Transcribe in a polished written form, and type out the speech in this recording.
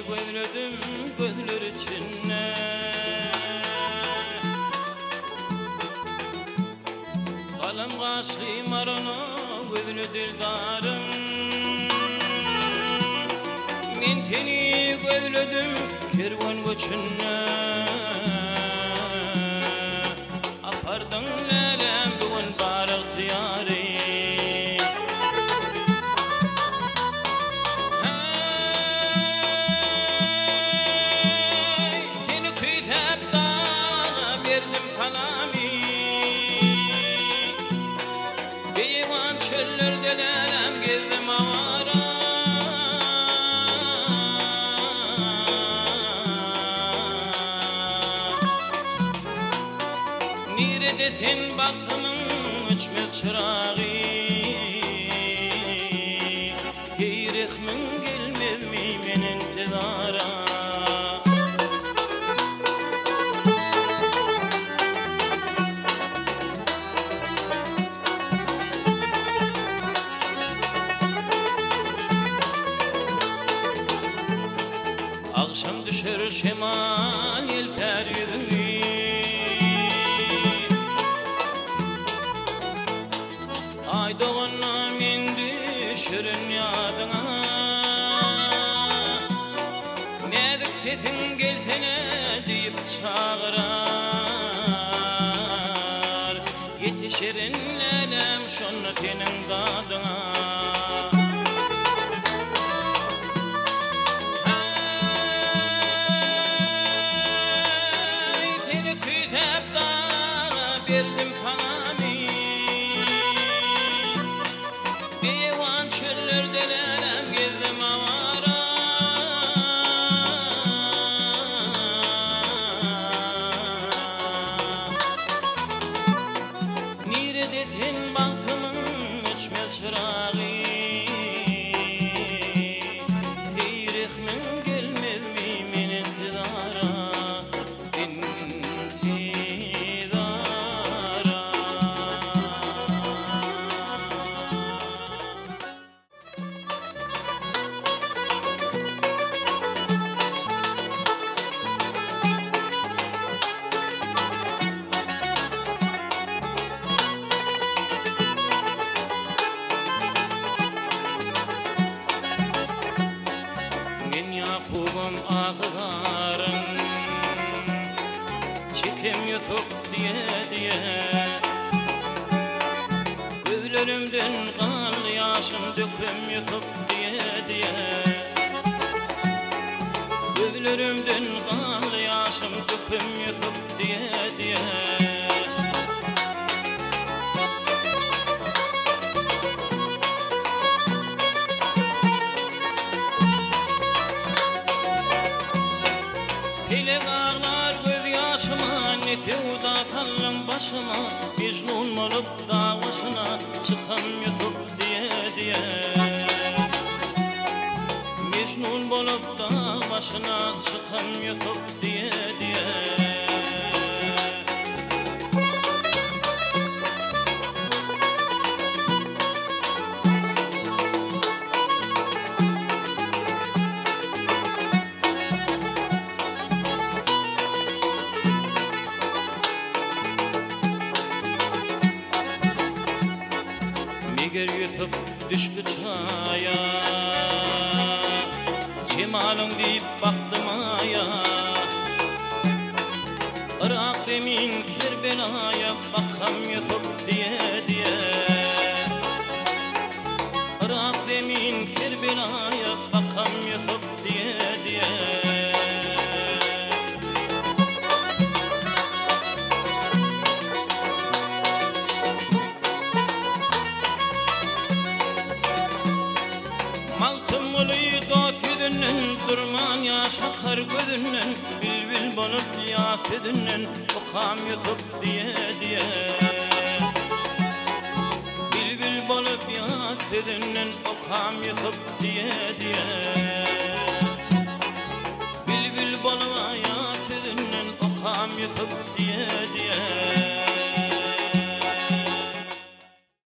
gözledim gözler içine. Kalem kaşlı marana gözlü dildarım. Men seni gözledim kervan göçüne. Apardın lelem bugün barık diyarı. Neredesin baktımın uçmaz çırağı. Teyrihmin gelmez mi men intizara. Akşam düşer şemal yelper yüzünü. Ay doğanla men düşürün yadına. Nedik sesin gelsene deyip çağırar. Yetişirin lelem şonu senin dadına. Divan çöllerde lelem gezdim avara. Neredesin baktımın uçmaz çırağı. Teyrihmin gelmez mi men intizara. Yakubum ağlarım, çekim yutup diye gözlerimden kan yaşım döküm yutup diye gözlerimden kan yaşım döküm yutup diye Sevda tallam başıma Mecnun olup davasına çıkam yutup diye Mecnun olup davasına çıkam yutup diye Niger yutup düştü çaya. Cemalın deyip baktım aya. Irak demin Kerbela'ya bakam yutup diye Irak demin Kerbela'ya bakam yutup diye Maltım oluyor dafidünden durman yaşakar gözünden. Bilbil bolup yafidünden okam yutup diye Bilbil bolup yafidünden okam yutup diye Bilbil bolup yafidünden okam yutup diye